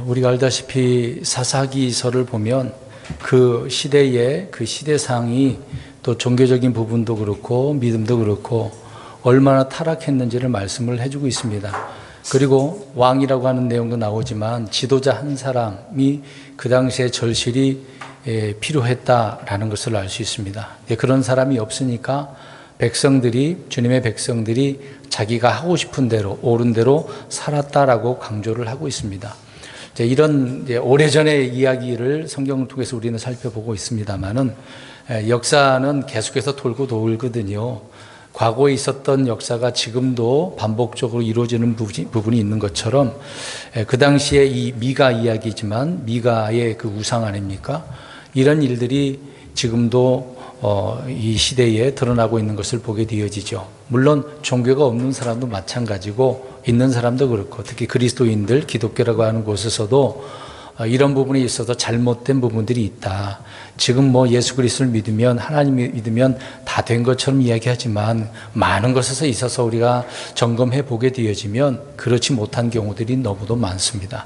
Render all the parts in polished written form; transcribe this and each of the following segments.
우리가 알다시피 사사기서를 보면 그 시대의 그 시대상이 또 종교적인 부분도 그렇고 믿음도 그렇고 얼마나 타락했는지를 말씀을 해주고 있습니다. 그리고 왕이라고 하는 내용도 나오지만 지도자 한 사람이 그 당시에 절실히 필요했다라는 것을 알 수 있습니다. 그런 사람이 없으니까 주님의 백성들이 자기가 하고 싶은 대로 옳은 대로 살았다라고 강조를 하고 있습니다. 이런 오래전의 이야기를 성경을 통해서 우리는 살펴보고 있습니다만은 역사는 계속해서 돌고 돌거든요. 과거에 있었던 역사가 지금도 반복적으로 이루어지는 부분이 있는 것처럼 그 당시에 이 미가 이야기지만 미가의 그 우상 아닙니까? 이런 일들이 지금도 이 시대에 드러나고 있는 것을 보게 되어지죠. 물론 종교가 없는 사람도 마찬가지고 있는 사람도 그렇고 특히 그리스도인들 기독교라고 하는 곳에서도 이런 부분에 있어서 잘못된 부분들이 있다. 지금 예수 그리스도를 믿으면 하나님을 믿으면 다 된 것처럼 이야기하지만 많은 것에서 있어서 우리가 점검해 보게 되어지면 그렇지 못한 경우들이 너무도 많습니다.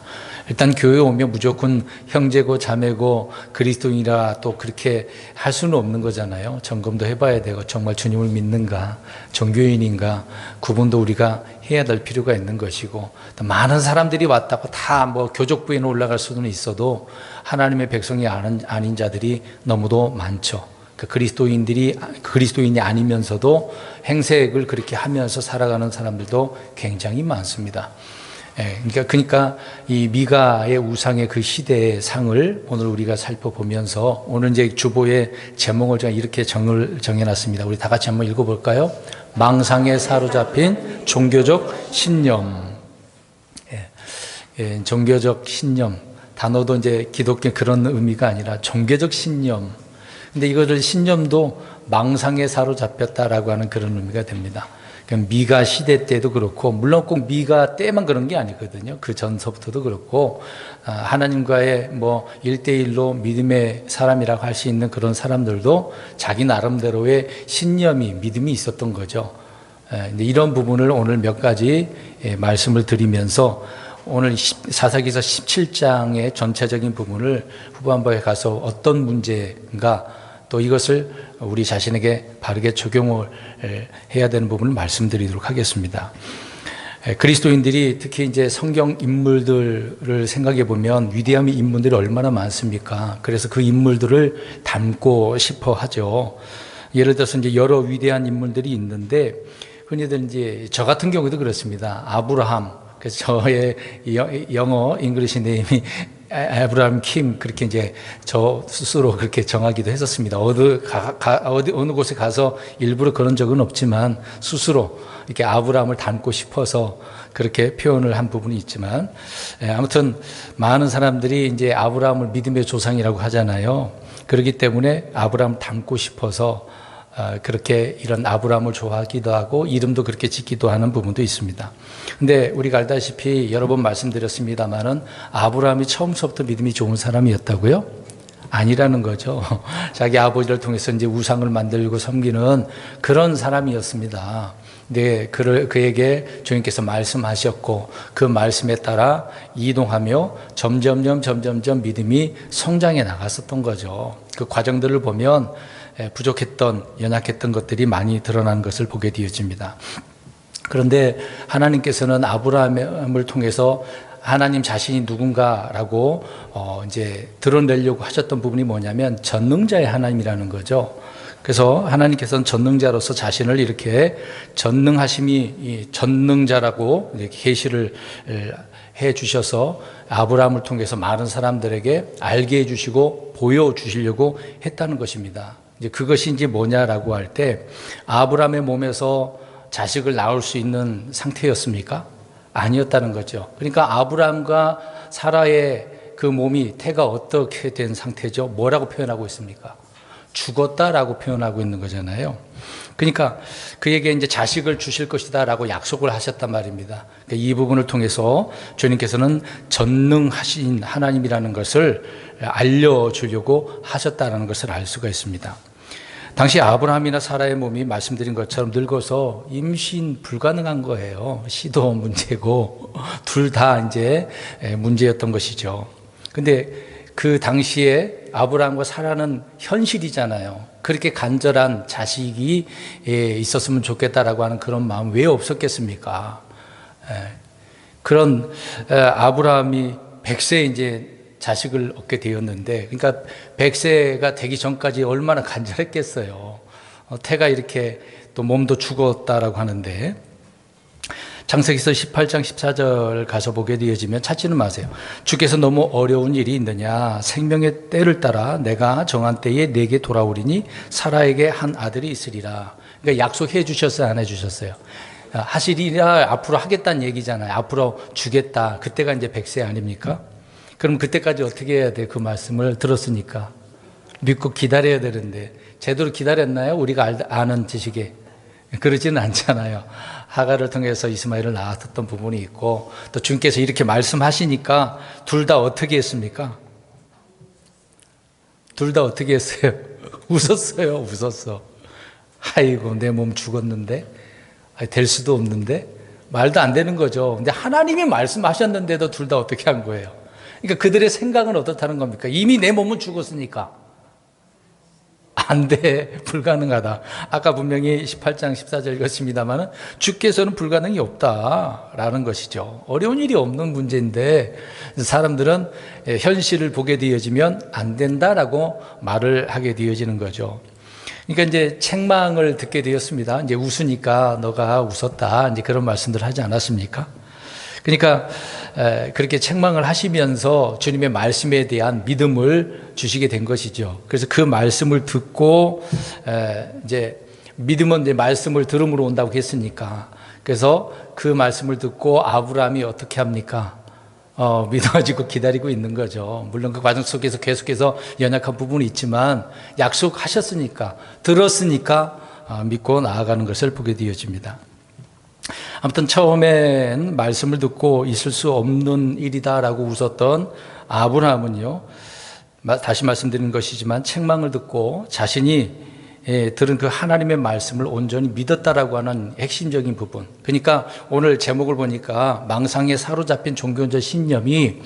일단 교회에 오면 무조건 형제고 자매고 그리스도인이라 또 그렇게 할 수는 없는 거잖아요. 점검도 해봐야 되고 정말 주님을 믿는가 종교인인가 구분도 우리가 해야 될 필요가 있는 것이고 또 많은 사람들이 왔다고 다 교족부에는 올라갈 수는 있어도 하나님의 백성이 아닌 자들이 너무도 많죠. 그리스도인이 아니면서도 행색을 그렇게 하면서 살아가는 사람들도 굉장히 많습니다. 그러니까 이 미가의 우상의 그 시대의 상을 오늘 우리가 살펴보면서 오늘 이제 주보의 제목을 이렇게 정해놨습니다. 우리 다 같이 한번 읽어볼까요? 망상에 사로잡힌 종교적 신념. 종교적 신념. 단어도 이제 기독교 그런 의미가 아니라 종교적 신념. 근데 이거를 신념도 망상에 사로잡혔다라고 하는 그런 의미가 됩니다. 미가 시대 때도 그렇고 물론 꼭 미가 때만 그런 게 아니거든요. 그 전서부터도 그렇고 하나님과의 1대1로 믿음의 사람이라고 할 수 있는 그런 사람들도 자기 나름대로의 신념이 믿음이 있었던 거죠. 이런 부분을 오늘 몇 가지 말씀을 드리면서 오늘 사사기서 17장의 전체적인 부분을 후반부에 가서 어떤 문제인가 또 이것을 우리 자신에게 바르게 적용을 해야 되는 부분을 말씀드리도록 하겠습니다. 그리스도인들이 특히 이제 성경 인물들을 생각해 보면 위대한 인물들이 얼마나 많습니까? 그래서 그 인물들을 닮고 싶어 하죠. 예를 들어서 이제 여러 위대한 인물들이 있는데 흔히들 이제 저 같은 경우도 그렇습니다. 아브라함. 그래서 저의 영어 잉글리시 네임이 아브라함 킴 그렇게 이제 저 스스로 그렇게 정하기도 했었습니다. 어느 곳에 가서 일부러 그런 적은 없지만 스스로 이렇게 아브라함을 닮고 싶어서 그렇게 표현을 한 부분이 있지만 아무튼 많은 사람들이 이제 아브라함을 믿음의 조상이라고 하잖아요. 그렇기 때문에 아브라함을 닮고 싶어서 그렇게 이런 아브라함을 좋아하기도 하고 이름도 그렇게 짓기도 하는 부분도 있습니다. 근데 우리가 알다시피 여러 번 말씀드렸습니다만은 아브라함이 처음부터 믿음이 좋은 사람이었다고요? 아니라는 거죠. 자기 아버지를 통해서 이제 우상을 만들고 섬기는 그런 사람이었습니다. 근데 그에게 주님께서 말씀하셨고 그 말씀에 따라 이동하며 점점점 믿음이 성장해 나갔었던 거죠. 그 과정들을 보면 부족했던 연약했던 것들이 많이 드러난 것을 보게 되어집니다. 그런데 하나님께서는 아브라함을 통해서 하나님 자신이 누군가라고 이제 드러내려고 하셨던 부분이 뭐냐면 전능자의 하나님이라는 거죠. 그래서 하나님께서는 전능자로서 자신을 이렇게 전능하심이 전능자라고 계시를 해 주셔서 아브라함을 통해서 많은 사람들에게 알게 해 주시고 보여 주시려고 했다는 것입니다. 이제 그것이 이제 뭐냐라고 할 때 아브라함의 몸에서 자식을 낳을 수 있는 상태였습니까? 아니었다는 거죠. 그러니까 아브라함과 사라의 그 몸이 태가 어떻게 된 상태죠? 뭐라고 표현하고 있습니까? 죽었다라고 표현하고 있는 거잖아요. 그러니까 그에게 이제 자식을 주실 것이다라고 약속을 하셨단 말입니다. 그러니까 이 부분을 통해서 주님께서는 전능하신 하나님이라는 것을 알려주려고 하셨다는 것을 알 수가 있습니다. 당시 아브라함이나 사라의 몸이 말씀드린 것처럼 늙어서 임신 불가능한 거예요. 시도 문제고 둘 다 이제 문제였던 것이죠. 근데 그 당시에 아브라함과 사라는 현실이잖아요. 그렇게 간절한 자식이 있었으면 좋겠다라고 하는 그런 마음 왜 없었겠습니까? 그런 아브라함이 100세에 이제 자식을 얻게 되었는데, 그러니까 100세가 되기 전까지 얼마나 간절했겠어요. 태가 이렇게 또 몸도 죽었다라고 하는데, 창세기서 18장 14절 가서 보게 되어지면 찾지는 마세요. 주께서 너무 어려운 일이 있느냐? 생명의 때를 따라 내가 정한 때에 내게 돌아오리니 사라에게 한 아들이 있으리라. 그러니까 약속해 주셨어요, 안 해 주셨어요? 하시리라, 앞으로 하겠다는 얘기잖아요. 앞으로 주겠다. 그때가 이제 100세 아닙니까? 그럼 그때까지 어떻게 해야 돼? 그 말씀을 들었으니까 믿고 기다려야 되는데 제대로 기다렸나요? 우리가 아는 지식에 그러지는 않잖아요. 하가를 통해서 이스마엘을 낳았던 부분이 있고, 또 주님께서 이렇게 말씀하시니까 둘 다 어떻게 했습니까? 둘 다 어떻게 했어요? 웃었어요. 웃었어. 아이고, 내 몸 죽었는데 될 수도 없는데, 말도 안 되는 거죠. 근데 하나님이 말씀하셨는데도 둘 다 어떻게 한 거예요? 그러니까 그들의 생각은 어떻다는 겁니까? 이미 내 몸은 죽었으니까 안 돼, 불가능하다. 아까 분명히 18장 14절 읽었습니다만 주께서는 불가능이 없다라는 것이죠. 어려운 일이 없는 문제인데 사람들은 현실을 보게 되어지면 안 된다라고 말을 하게 되어지는 거죠. 그러니까 이제 책망을 듣게 되었습니다. 이제 웃으니까 너가 웃었다, 이제 그런 말씀들 하지 않았습니까? 그러니까 그렇게 책망을 하시면서 주님의 말씀에 대한 믿음을 주시게 된 것이죠. 그래서 그 말씀을 듣고 이제 믿음은 이제 말씀을 들음으로 온다고 했으니까, 그래서 그 말씀을 듣고 아브라함이 어떻게 합니까? 믿어가지고 기다리고 있는 거죠. 물론 그 과정 속에서 계속해서 연약한 부분이 있지만 약속하셨으니까, 들었으니까 믿고 나아가는 것을 보게 되어집니다. 아무튼 처음엔 말씀을 듣고 있을 수 없는 일이다라고 웃었던 아브라함은요, 다시 말씀드리는 것이지만 책망을 듣고 자신이 들은 그 하나님의 말씀을 온전히 믿었다라고 하는 핵심적인 부분. 그러니까 오늘 제목을 보니까 망상에 사로잡힌 종교적 신념이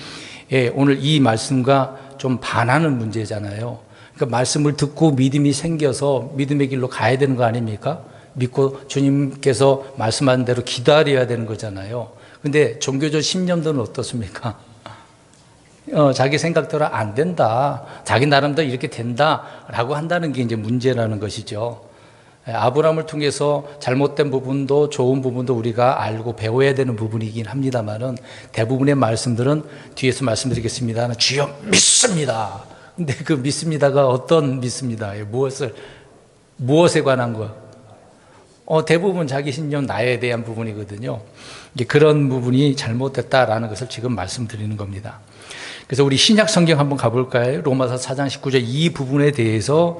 오늘 이 말씀과 좀 반하는 문제잖아요. 그러니까 말씀을 듣고 믿음이 생겨서 믿음의 길로 가야 되는 거 아닙니까? 믿고 주님께서 말씀하신 대로 기다려야 되는 거잖아요. 근데 종교적 신념들은 어떻습니까? 자기 생각대로 안 된다, 자기 나름대로 이렇게 된다라고 한다는 게 이제 문제라는 것이죠. 아브라함을 통해서 잘못된 부분도 좋은 부분도 우리가 알고 배워야 되는 부분이긴 합니다만은 대부분의 말씀들은 뒤에서 말씀드리겠습니다. 주여 믿습니다. 근데 그 믿습니다가 어떤 믿습니다? 무엇에 관한 거? 대부분 자기 신념, 나에 대한 부분이거든요. 이제 그런 부분이 잘못됐다라는 것을 지금 말씀드리는 겁니다. 그래서 우리 신약 성경 한번 가볼까요? 로마서 4장 19절 이 부분에 대해서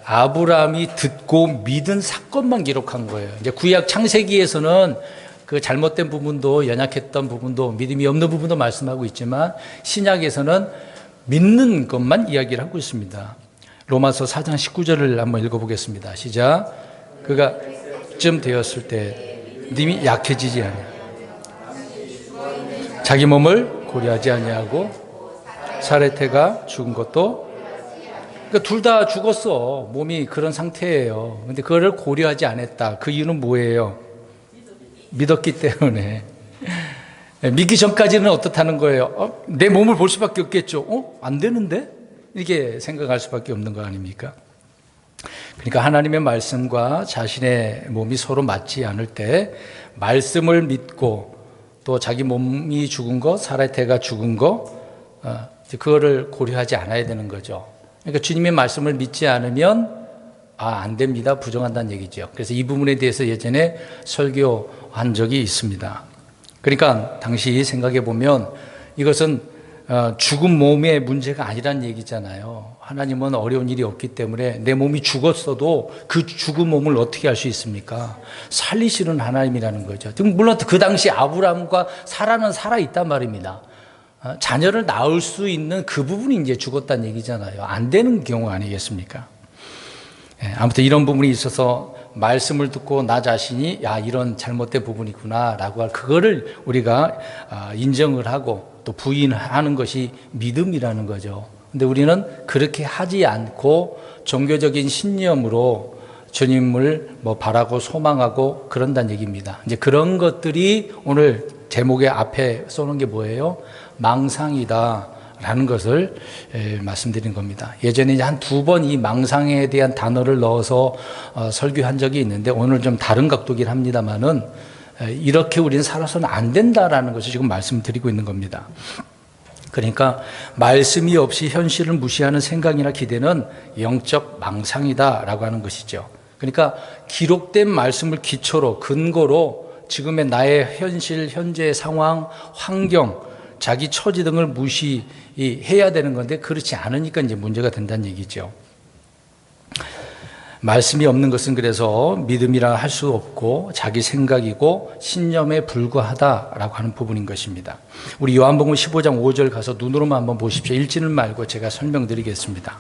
아브라함이 듣고 믿은 사건만 기록한 거예요. 이제 구약 창세기에서는 그 잘못된 부분도, 연약했던 부분도, 믿음이 없는 부분도 말씀하고 있지만 신약에서는 믿는 것만 이야기를 하고 있습니다. 로마서 4장 19절을 한번 읽어보겠습니다. 시작. 그가 쯤 되었을 때 님이 약해지지 않냐, 자기 몸을 고려하지 아니하고 사레테가 죽은 것도, 그러니까 둘 다 죽었어. 몸이 그런 상태예요. 근데 그거를 고려하지 않았다. 그 이유는 뭐예요? 믿었기 때문에. 믿기 전까지는 어떻다는 거예요? 내 몸을 볼 수밖에 없겠죠. 안 되는데? 이렇게 생각할 수밖에 없는 거 아닙니까? 그러니까 하나님의 말씀과 자신의 몸이 서로 맞지 않을 때 말씀을 믿고 또 자기 몸이 죽은 거, 사레테가 죽은 거, 그거를 고려하지 않아야 되는 거죠. 그러니까 주님의 말씀을 믿지 않으면 안 됩니다, 부정한다는 얘기죠. 그래서 이 부분에 대해서 예전에 설교한 적이 있습니다. 그러니까 당시 생각해 보면 이것은 죽은 몸의 문제가 아니란 얘기잖아요. 하나님은 어려운 일이 없기 때문에 내 몸이 죽었어도 그 죽은 몸을 어떻게 할 수 있습니까? 살리시는 하나님이라는 거죠. 물론 그 당시 아브라함과 사라는 살아있단 말입니다. 자녀를 낳을 수 있는 그 부분이 이제 죽었다는 얘기잖아요. 안 되는 경우 아니겠습니까? 아무튼 이런 부분이 있어서 말씀을 듣고 나 자신이 야 이런 잘못된 부분이구나 라고 그거를 우리가 인정을 하고 또 부인하는 것이 믿음이라는 거죠. 근데 우리는 그렇게 하지 않고 종교적인 신념으로 주님을 바라고 소망하고 그런다는 얘기입니다. 이제 그런 것들이 오늘 제목의 앞에 쏘는 게 뭐예요? 망상이다 라는 것을 말씀드린 겁니다. 예전에 한 두 번 이 망상에 대한 단어를 넣어서 설교한 적이 있는데 오늘 좀 다른 각도긴 합니다만은 이렇게 우리는 살아서는 안 된다라는 것을 지금 말씀드리고 있는 겁니다. 그러니까 말씀이 없이 현실을 무시하는 생각이나 기대는 영적 망상이다라고 하는 것이죠. 그러니까 기록된 말씀을 기초로 근거로 지금의 나의 현실, 현재의 상황, 환경, 자기 처지 등을 무시해야 되는 건데 그렇지 않으니까 이제 문제가 된다는 얘기죠. 말씀이 없는 것은 그래서 믿음이라 할 수 없고 자기 생각이고 신념에 불과하다라고 하는 부분인 것입니다. 우리 요한복음 15장 5절 가서 눈으로만 한번 보십시오. 읽지는 말고 제가 설명드리겠습니다.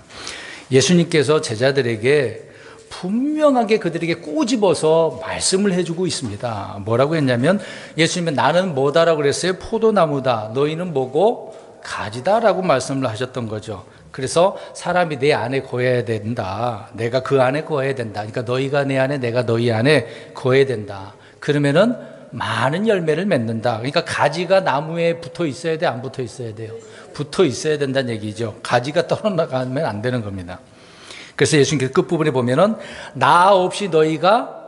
예수님께서 제자들에게 분명하게 그들에게 꼬집어서 말씀을 해주고 있습니다. 뭐라고 했냐면 예수님은 나는 뭐다라고 그랬어요? 포도나무다. 너희는 뭐고? 가지다라고 말씀을 하셨던 거죠. 그래서 사람이 내 안에 거해야 된다. 내가 그 안에 거해야 된다. 그러니까 너희가 내 안에 내가 너희 안에 거해야 된다. 그러면은 많은 열매를 맺는다. 그러니까 가지가 나무에 붙어 있어야 돼? 안 붙어 있어야 돼요? 붙어 있어야 된다는 얘기죠. 가지가 떨어나가면 안 되는 겁니다. 그래서 예수님께서 끝부분에 보면은 나 없이 너희가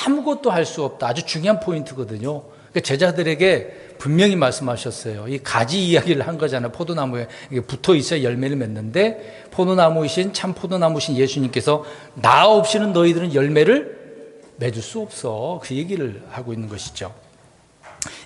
아무것도 할 수 없다. 아주 중요한 포인트거든요. 그러니까 제자들에게 분명히 말씀하셨어요. 이 가지 이야기를 한 거잖아요. 포도나무에 붙어 있어야 열매를 맺는데 포도나무이신 참 포도나무신 예수님께서 나 없이는 너희들은 열매를 맺을 수 없어. 그 얘기를 하고 있는 것이죠.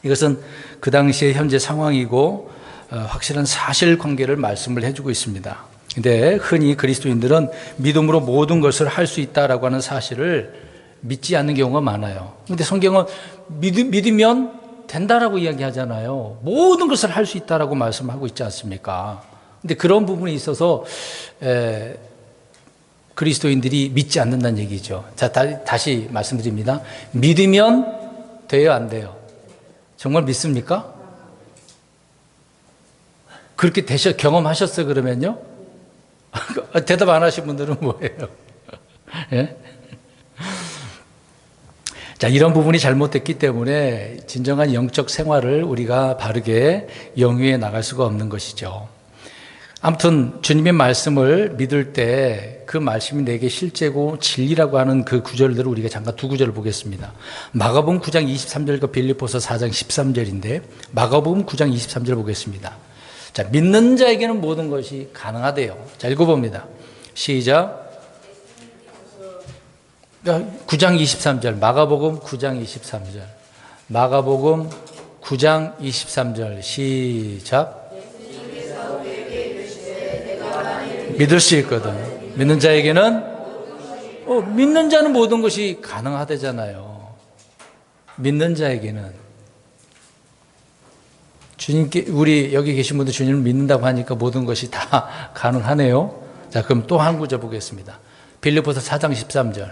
이것은 그 당시의 현재 상황이고 확실한 사실관계를 말씀을 해주고 있습니다. 근데 흔히 그리스도인들은 믿음으로 모든 것을 할 수 있다라고 하는 사실을 믿지 않는 경우가 많아요. 근데 성경은 믿으면 된다라고 이야기하잖아요. 모든 것을 할 수 있다라고 말씀하고 있지 않습니까? 근데 그런 부분에 있어서 그리스도인들이 믿지 않는다는 얘기죠. 자, 다시 말씀드립니다. 믿으면 돼요, 안 돼요? 정말 믿습니까? 그렇게 경험하셨어요, 그러면요? 대답 안 하신 분들은 뭐예요? 예? 자, 이런 부분이 잘못됐기 때문에 진정한 영적 생활을 우리가 바르게 영위해 나갈 수가 없는 것이죠. 아무튼 주님의 말씀을 믿을 때 그 말씀이 내게 실제고 진리라고 하는 그 구절들을 우리가 잠깐 두 구절을 보겠습니다. 마가복음 9장 23절과 빌립보서 4장 13절인데 마가복음 9장 23절 보겠습니다. 자, 믿는 자에게는 모든 것이 가능하대요. 자, 읽어봅니다. 시작. 9장 23절, 마가복음 9장 23절. 마가복음 9장 23절, 시작. 믿을 수 있거든. 믿는 자에게는, 믿는 자는 모든 것이 가능하대잖아요. 믿는 자에게는. 주님께, 우리 여기 계신 분들 주님을 믿는다고 하니까 모든 것이 다 가능하네요. 자, 그럼 또 한 구절 보겠습니다. 빌립보서 4장 13절.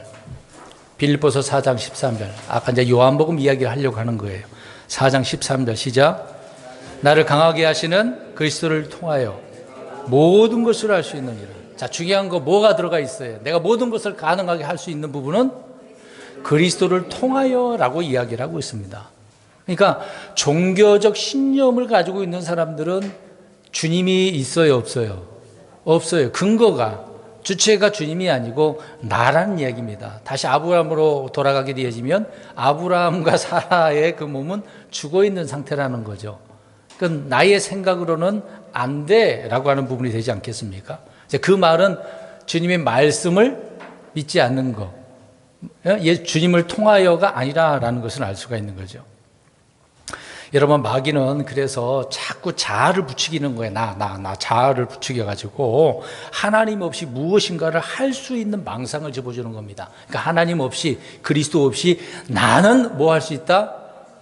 빌립보서 4장 13절. 아까 이제 요한복음 이야기를 하려고 하는 거예요. 4장 13절 시작. 나를 강하게 하시는 그리스도를 통하여 모든 것을 할 수 있느니라. 자, 중요한 거 뭐가 들어가 있어요? 내가 모든 것을 가능하게 할 수 있는 부분은 그리스도를 통하여라고 이야기를 하고 있습니다. 그러니까 종교적 신념을 가지고 있는 사람들은 주님이 있어요, 없어요? 없어요. 근거가 주체가 주님이 아니고 나라는 이야기입니다. 다시 아브라함으로 돌아가게 되어지면 아브라함과 사라의 그 몸은 죽어 있는 상태라는 거죠. 그러니까 나의 생각으로는 안 돼라고 하는 부분이 되지 않겠습니까? 그 말은 주님의 말씀을 믿지 않는 거, 주님을 통하여가 아니라라는 것을 알 수가 있는 거죠. 여러분, 마귀는 그래서 자꾸 자아를 부추기는 거예요. 나 자아를 부추겨가지고 하나님 없이 무엇인가를 할 수 있는 망상을 집어주는 겁니다. 그러니까 하나님 없이, 그리스도 없이 나는 뭐 할 수 있다?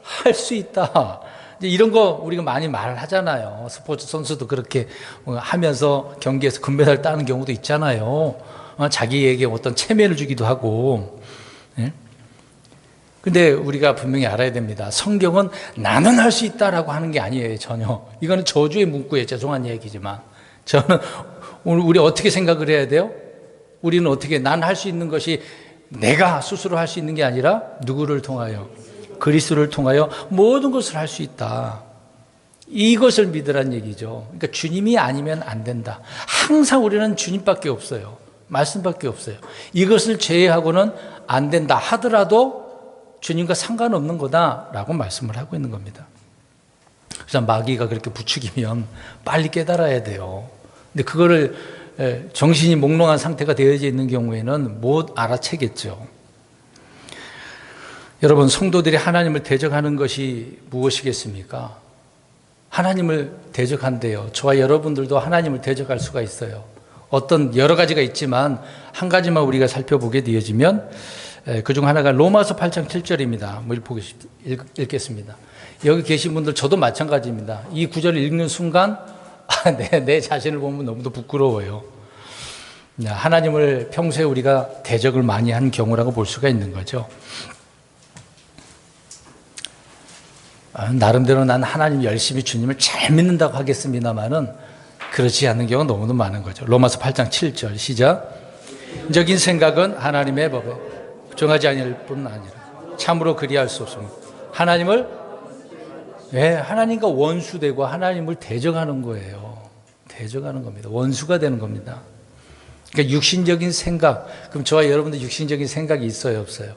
할 수 있다. 이런 거 우리가 많이 말을 하잖아요. 스포츠 선수도 그렇게 하면서 경기에서 금메달 따는 경우도 있잖아요. 자기에게 어떤 체면을 주기도 하고. 예? 근데 우리가 분명히 알아야 됩니다. 성경은 나는 할 수 있다라고 하는 게 아니에요, 전혀. 이거는 저주의 문구예요. 죄송한 얘기지만. 저는 우리 어떻게 생각을 해야 돼요? 우리는 어떻게, 난 할 수 있는 것이 내가 스스로 할 수 있는 게 아니라 누구를 통하여? 그리스도를 통하여 모든 것을 할 수 있다. 이것을 믿으란 얘기죠. 그러니까 주님이 아니면 안 된다. 항상 우리는 주님밖에 없어요. 말씀밖에 없어요. 이것을 제외하고는 안 된다 하더라도 주님과 상관없는 거다라고 말씀을 하고 있는 겁니다. 그래서 마귀가 그렇게 부추기면 빨리 깨달아야 돼요. 근데 그거를 정신이 몽롱한 상태가 되어져 있는 경우에는 못 알아채겠죠. 여러분, 성도들이 하나님을 대적하는 것이 무엇이겠습니까? 하나님을 대적한대요. 저와 여러분들도 하나님을 대적할 수가 있어요. 어떤 여러 가지가 있지만 한 가지만 우리가 살펴보게 되어지면 그중 하나가 로마서 8장 7절입니다. 읽겠습니다. 여기 계신 분들 저도 마찬가지입니다. 이 구절을 읽는 순간 내 자신을 보면 너무도 부끄러워요. 하나님을 평소에 우리가 대적을 많이 한 경우라고 볼 수가 있는 거죠. 나름대로 난 하나님 열심히 주님을 잘 믿는다고 하겠습니다만은 그렇지 않는 경우가 너무도 많은 거죠. 로마서 8장 7절 시작. 적인 생각은 하나님의 법에 정하지 아니할 뿐 아니라 참으로 그리할 수 없습니다. 하나님을 하나님과 원수되고 하나님을 대적하는 거예요. 대적하는 겁니다. 원수가 되는 겁니다. 그러니까 육신적인 생각, 그럼 저와 여러분들 육신적인 생각이 있어요, 없어요?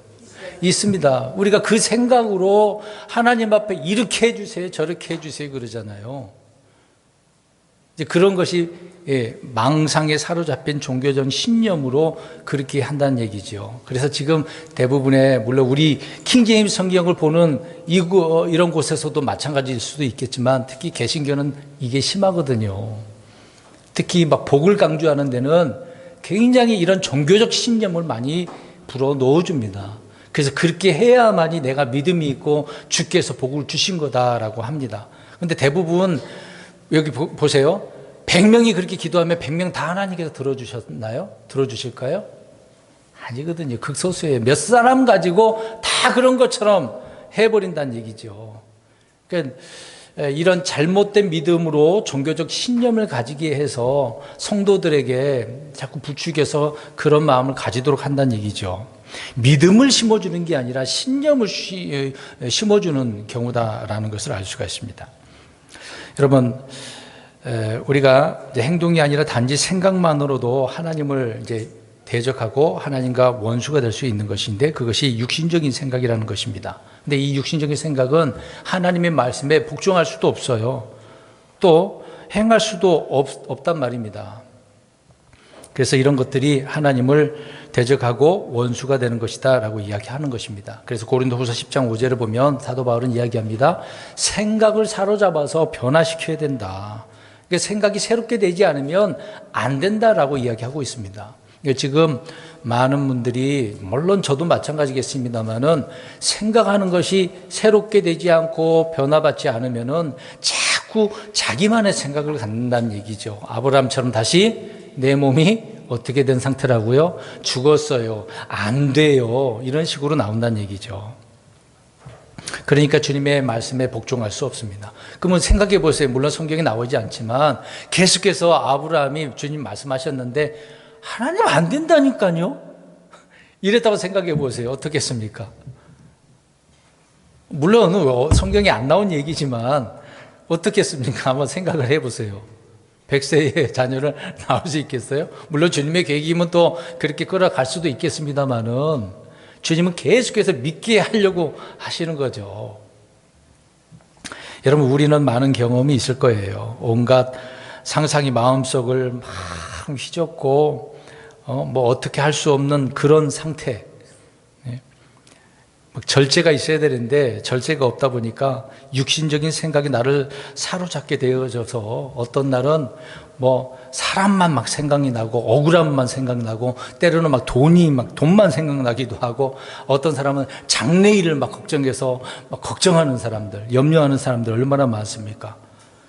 있습니다. 우리가 그 생각으로 하나님 앞에 이렇게 해주세요, 저렇게 해주세요 그러잖아요. 이제 그런 것이 망상에 사로잡힌 종교적 신념으로 그렇게 한다는 얘기죠. 그래서 지금 대부분의, 물론 우리 킹제임스 성경을 보는 이런 곳에서도 마찬가지일 수도 있겠지만 특히 개신교는 이게 심하거든요. 특히 막 복을 강조하는 데는 굉장히 이런 종교적 신념을 많이 불어 넣어줍니다. 그래서 그렇게 해야만이 내가 믿음이 있고 주께서 복을 주신 거다라고 합니다. 그런데 대부분 여기 보세요. 100명이 그렇게 기도하면 100명 다 하나님께서 들어주셨나요? 들어주실까요? 아니거든요. 극소수예요. 몇 사람 가지고 다 그런 것처럼 해버린다는 얘기죠. 그러니까 이런 잘못된 믿음으로 종교적 신념을 가지게 해서 성도들에게 자꾸 부추겨서 그런 마음을 가지도록 한다는 얘기죠. 믿음을 심어주는 게 아니라 신념을 심어주는 경우다라는 것을 알 수가 있습니다. 여러분, 우리가 행동이 아니라 단지 생각만으로도 하나님을 이제 대적하고 하나님과 원수가 될 수 있는 것인데 그것이 육신적인 생각이라는 것입니다. 근데 이 육신적인 생각은 하나님의 말씀에 복종할 수도 없어요. 또 행할 수도 없단 말입니다. 그래서 이런 것들이 하나님을 대적하고 원수가 되는 것이다 라고 이야기하는 것입니다. 그래서 고린도후서 10장 5절을 보면 사도 바울은 이야기합니다. 생각을 사로잡아서 변화시켜야 된다. 그러니까 생각이 새롭게 되지 않으면 안 된다라고 이야기하고 있습니다. 지금 많은 분들이, 물론 저도 마찬가지겠습니다만은 생각하는 것이 새롭게 되지 않고 변화받지 않으면은 자꾸 자기만의 생각을 갖는다는 얘기죠. 아브라함처럼 다시 내 몸이 어떻게 된 상태라고요? 죽었어요. 안 돼요. 이런 식으로 나온다는 얘기죠. 그러니까 주님의 말씀에 복종할 수 없습니다. 그러면 생각해 보세요. 물론 성경에 나오지 않지만 계속해서 아브라함이 주님 말씀하셨는데 하나님 안 된다니까요. 이랬다고 생각해 보세요. 어떻겠습니까? 물론 성경에 안 나온 얘기지만 어떻겠습니까? 한번 생각을 해보세요. 100세의 자녀를 낳을 수 있겠어요? 물론 주님의 계획이면 또 그렇게 끌어갈 수도 있겠습니다만은 주님은 계속해서 믿게 하려고 하시는 거죠. 여러분, 우리는 많은 경험이 있을 거예요. 온갖 상상이 마음속을 막 휘젓고 뭐 어떻게 할 수 없는 그런 상태. 절제가 있어야 되는데 절제가 없다 보니까 육신적인 생각이 나를 사로잡게 되어져서 어떤 날은 뭐 사람만 막 생각이 나고 억울함만 생각나고 때로는 막 돈만 생각나기도 하고 어떤 사람은 장래일을 막 걱정해서 막 걱정하는 사람들, 염려하는 사람들 얼마나 많습니까?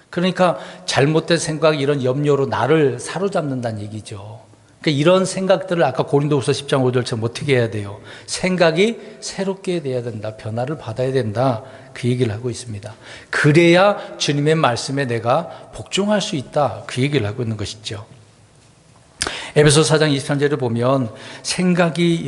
그러니까 잘못된 생각, 이런 염려로 나를 사로잡는다는 얘기죠. 그러니까 이런 생각들을 아까 고린도후서 10장 5절처럼 어떻게 해야 돼요? 생각이 새롭게 돼야 된다. 변화를 받아야 된다. 그 얘기를 하고 있습니다. 그래야 주님의 말씀에 내가 복종할 수 있다. 그 얘기를 하고 있는 것이죠. 에베소 4장 23절을 보면 생각의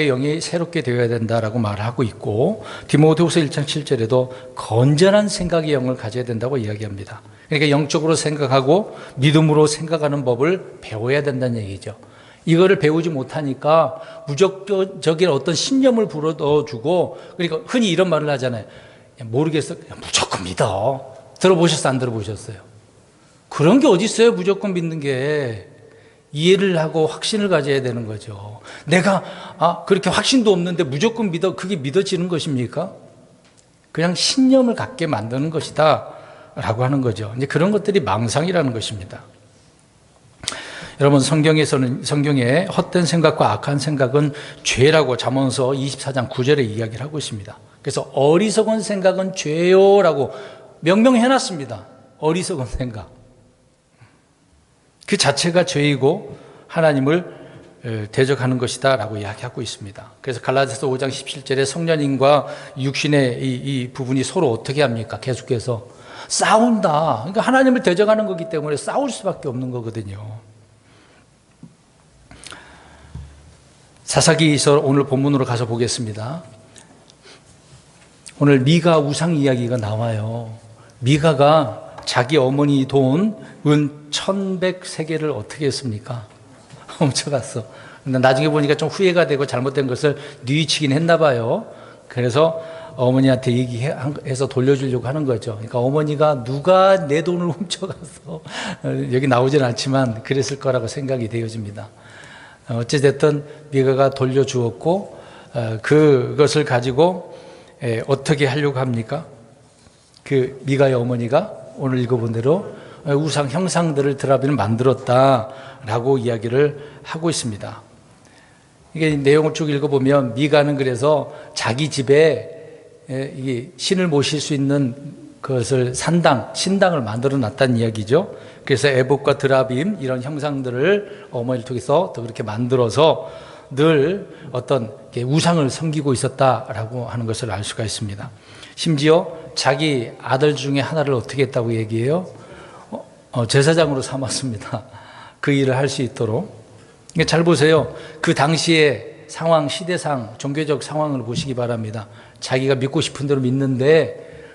영이 새롭게 되어야 된다라고 말하고 있고, 디모데후서 1장 7절에도 건전한 생각의 영을 가져야 된다고 이야기합니다. 그러니까 영적으로 생각하고 믿음으로 생각하는 법을 배워야 된다는 얘기죠. 이거를 배우지 못하니까 무조건적인 어떤 신념을 불어넣어주고, 그러니까 흔히 이런 말을 하잖아요. 모르겠어. 무조건 믿어. 들어보셨어요? 안 들어보셨어요? 그런 게 어디 있어요? 무조건 믿는 게. 이해를 하고 확신을 가져야 되는 거죠. 내가 그렇게 확신도 없는데 무조건 믿어. 그게 믿어지는 것입니까? 그냥 신념을 갖게 만드는 것이다 라고 하는 거죠. 이제 그런 것들이 망상이라는 것입니다. 여러분, 성경에 헛된 생각과 악한 생각은 죄라고 잠언서 24장 9절에 이야기를 하고 있습니다. 그래서 어리석은 생각은 죄요라고 명명해놨습니다. 어리석은 생각. 그 자체가 죄이고 하나님을 대적하는 것이다 라고 이야기하고 있습니다. 그래서 갈라디아서 5장 17절에 성령님과 육신의 이 부분이 서로 어떻게 합니까? 계속해서 싸운다. 그러니까 하나님을 대적하는 거기 때문에 싸울 수밖에 없는 거거든요. 사사기서 오늘 본문으로 가서 보겠습니다. 오늘 미가 우상 이야기가 나와요. 미가가 자기 어머니 돈 은 1100세겔을 어떻게 했습니까? 훔쳐갔어. 근데 나중에 보니까 좀 후회가 되고 잘못된 것을 뉘우치긴 했나 봐요. 그래서 어머니한테 얘기해서 돌려주려고 하는 거죠. 그러니까 어머니가 누가 내 돈을 훔쳐가서, 여기 나오진 않지만 그랬을 거라고 생각이 되어집니다. 어찌됐든 미가가 돌려주었고, 그것을 가지고 어떻게 하려고 합니까? 그 미가의 어머니가 오늘 읽어본 대로 우상 형상들을 드라비는 만들었다라고 이야기를 하고 있습니다. 이게 내용을 쭉 읽어보면 미가는 그래서 자기 집에 신을 모실 수 있는 그것을 신당을 만들어 놨다는 이야기죠. 그래서 에봇과 드라빔 이런 형상들을 어머니를 통해서 더 그렇게 만들어서 늘 어떤 우상을 섬기고 있었다라고 하는 것을 알 수가 있습니다. 심지어 자기 아들 중에 하나를 어떻게 했다고 얘기해요? 제사장으로 삼았습니다. 그 일을 할 수 있도록. 잘 보세요. 그 당시의 상황, 시대상, 종교적 상황을 보시기 바랍니다. 자기가 믿고 싶은 대로 믿는데,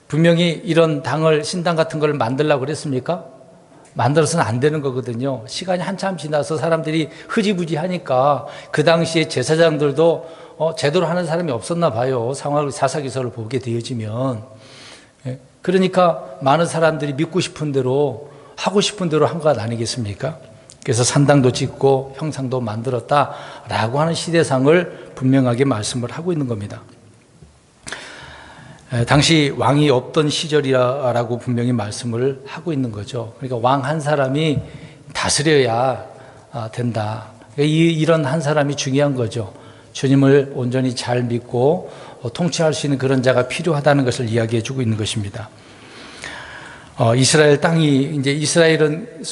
분명히 이런 신당 같은 걸 만들려고 그랬습니까? 만들어서는 안 되는 거거든요. 시간이 한참 지나서 사람들이 흐지부지 하니까 그 당시에 제사장들도 제대로 하는 사람이 없었나 봐요. 상황을 사사기서를 보게 되어지면. 그러니까 많은 사람들이 믿고 싶은 대로 하고 싶은 대로 한 것 아니겠습니까? 그래서 산당도 짓고 형상도 만들었다라고 하는 시대상을 분명하게 말씀을 하고 있는 겁니다. 당시 왕이 없던 시절이라고 분명히 말씀을 하고 있는 거죠. 그러니까 왕 한 사람이 다스려야 된다. 이런 한 사람이 중요한 거죠. 주님을 온전히 잘 믿고 통치할 수 있는 그런 자가 필요하다는 것을 이야기해 주고 있는 것입니다. 이스라엘 땅이 이스라엘은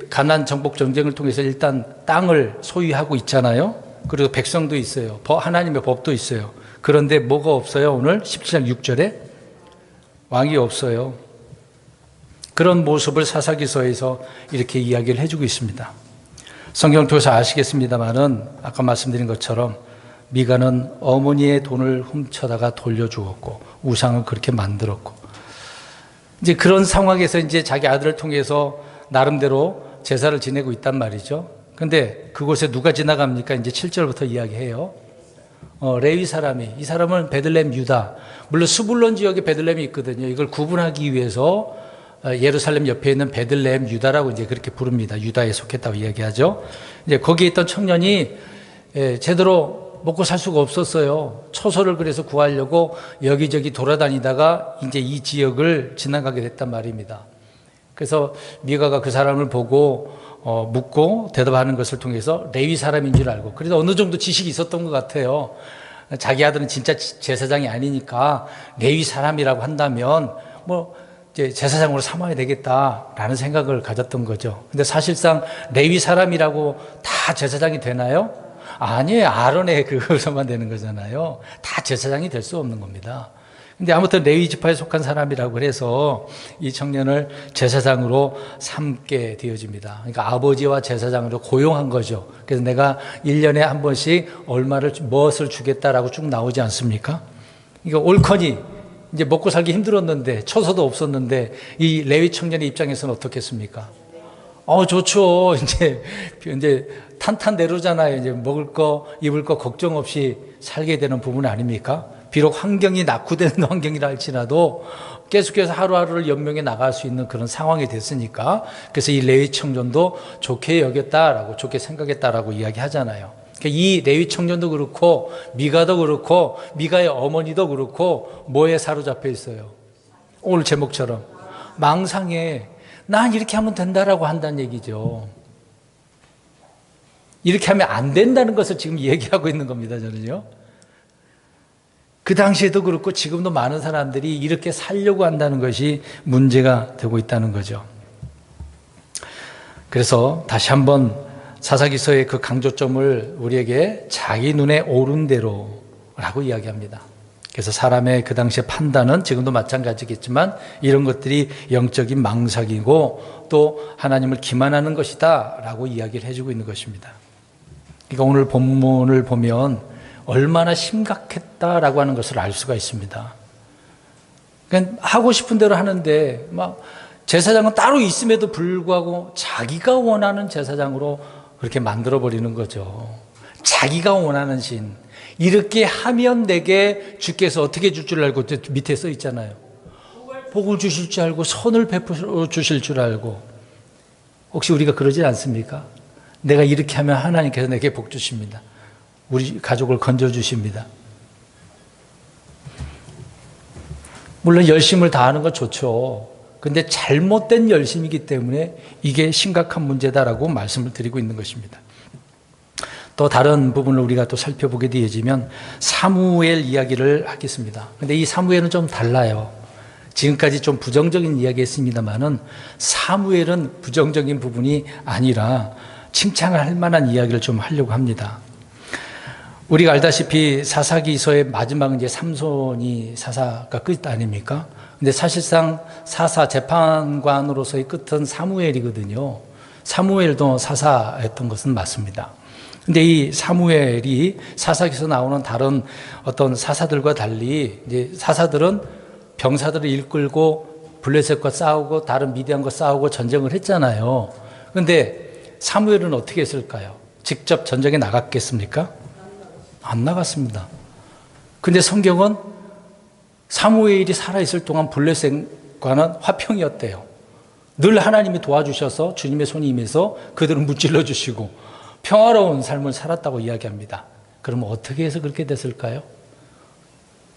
가나안 정복 전쟁을 통해서 일단 땅을 소유하고 있잖아요. 그리고 백성도 있어요. 하나님의 법도 있어요. 그런데 뭐가 없어요? 오늘 17장 6절에 왕이 없어요. 그런 모습을 사사기서에서 이렇게 이야기를 해주고 있습니다. 성경을 통해서 아시겠습니다만은 아까 말씀드린 것처럼 미가는 어머니의 돈을 훔쳐다가 돌려주었고 우상을 그렇게 만들었고, 이제 그런 상황에서 이제 자기 아들을 통해서 나름대로 제사를 지내고 있단 말이죠. 근데 그곳에 누가 지나갑니까? 이제 7절부터 이야기해요. 레위 사람이, 이 사람은 베들레헴 유다, 물론 스불론 지역에 베들레헴이 있거든요. 이걸 구분하기 위해서 예루살렘 옆에 있는 베들레헴 유다라고 이제 그렇게 부릅니다. 유다에 속했다고 이야기하죠. 이제 거기에 있던 청년이 제대로 먹고 살 수가 없었어요. 처소를 그래서 구하려고 여기저기 돌아다니다가 이제 이 지역을 지나가게 됐단 말입니다. 그래서 미가가 그 사람을 보고 묻고 대답하는 것을 통해서 레위 사람인 줄 알고, 그래서 어느 정도 지식이 있었던 것 같아요. 자기 아들은 진짜 제사장이 아니니까 레위 사람이라고 한다면 뭐 이제 제사장으로 삼아야 되겠다라는 생각을 가졌던 거죠. 근데 사실상 레위 사람이라고 다 제사장이 되나요? 아니에요. 아론의 그것만 되는 거잖아요. 다 제사장이 될 수 없는 겁니다. 근데 아무튼 레위 지파에 속한 사람이라고 해서 이 청년을 제사장으로 삼게 되어집니다. 그러니까 아버지와 제사장으로 고용한 거죠. 그래서 내가 1년에 한 번씩 무엇을 주겠다라고 쭉 나오지 않습니까? 이거 옳거니 이제 먹고 살기 힘들었는데 처소도 없었는데 이 레위 청년의 입장에서는 어떻겠습니까? 좋죠. 이제 탄탄대로잖아요. 이제 먹을 거, 입을 거 걱정 없이 살게 되는 부분 아닙니까? 비록 환경이 낙후되는 환경이라 할지라도 계속해서 하루하루를 연명해 나갈 수 있는 그런 상황이 됐으니까 그래서 이 레위 청년도 좋게 여겼다라고 좋게 생각했다라고 이야기하잖아요. 그러니까 이 레위 청년도 그렇고 미가도 그렇고 미가의 어머니도 그렇고 뭐에 사로잡혀 있어요? 오늘 제목처럼 망상에 난 이렇게 하면 된다라고 한다는 얘기죠. 이렇게 하면 안 된다는 것을 지금 얘기하고 있는 겁니다, 저는요. 그 당시에도 그렇고 지금도 많은 사람들이 이렇게 살려고 한다는 것이 문제가 되고 있다는 거죠. 그래서 다시 한번 사사기서의 그 강조점을 우리에게 자기 눈에 오른 대로라고 이야기합니다. 그래서 사람의 그 당시의 판단은 지금도 마찬가지겠지만 이런 것들이 영적인 망상이고 또 하나님을 기만하는 것이다 라고 이야기를 해주고 있는 것입니다. 그러니까 오늘 본문을 보면 얼마나 심각했다라고 하는 것을 알 수가 있습니다. 그러니까 하고 싶은 대로 하는데 막 제사장은 따로 있음에도 불구하고 자기가 원하는 제사장으로 그렇게 만들어버리는 거죠. 자기가 원하는 신. 이렇게 하면 내게 주께서 어떻게 줄 줄 알고 밑에 써 있잖아요. 복을 주실 줄 알고 선을 베풀어 주실 줄 알고. 혹시 우리가 그러지 않습니까? 내가 이렇게 하면 하나님께서 내게 복 주십니다. 우리 가족을 건져주십니다. 물론 열심을 다하는 건 좋죠. 근데 잘못된 열심이기 때문에 이게 심각한 문제다라고 말씀을 드리고 있는 것입니다. 또 다른 부분을 우리가 또 살펴보게 되어지면 사무엘 이야기를 하겠습니다. 근데 이 사무엘은 좀 달라요. 지금까지 좀 부정적인 이야기 했습니다만은 사무엘은 부정적인 부분이 아니라 칭찬을 할 만한 이야기를 좀 하려고 합니다. 우리가 알다시피 사사기서의 마지막은 이제 삼손이 사사가 끝 아닙니까? 근데 사실상 사사 재판관으로서의 끝은 사무엘이거든요. 사무엘도 사사였던 것은 맞습니다. 근데 이 사무엘이 사사기서 나오는 다른 어떤 사사들과 달리 이제 사사들은 병사들을 이끌고 블레셋과 싸우고 다른 미디안과 싸우고 전쟁을 했잖아요. 근데 사무엘은 어떻게 했을까요? 직접 전쟁에 나갔겠습니까? 안 나갔습니다. 근데 성경은 사무엘이 살아있을 동안 블레셋과는 화평이었대요. 늘 하나님이 도와주셔서 주님의 손이 임해서 그들을 무찔러 주시고 평화로운 삶을 살았다고 이야기합니다. 그러면 어떻게 해서 그렇게 됐을까요?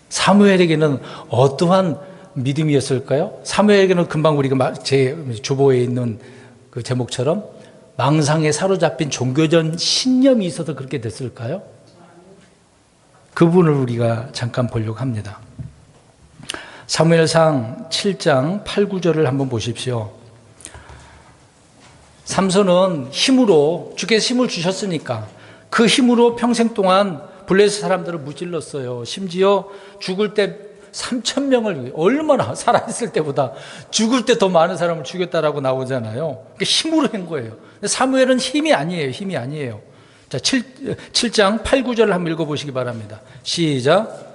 사무엘에게는 어떠한 믿음이었을까요? 사무엘에게는 금방 우리가 제 주보에 있는 그 제목처럼 망상에 사로잡힌 종교전 신념이 있어서 그렇게 됐을까요? 그 부분을 우리가 잠깐 보려고 합니다. 사무엘상 7장 8, 9절을 한번 보십시오. 삼손은 힘으로 주께서 힘을 주셨으니까 그 힘으로 평생 동안 블레셋 사람들을 무찔렀어요. 심지어 죽을 때 3,000명을 얼마나 살아있을 때보다 죽을 때 더 많은 사람을 죽였다라고 나오잖아요. 그러니까 힘으로 한 거예요. 사무엘은 힘이 아니에요. 힘이 아니에요. 자, 7장 8, 9절을 한번 읽어보시기 바랍니다. 시작.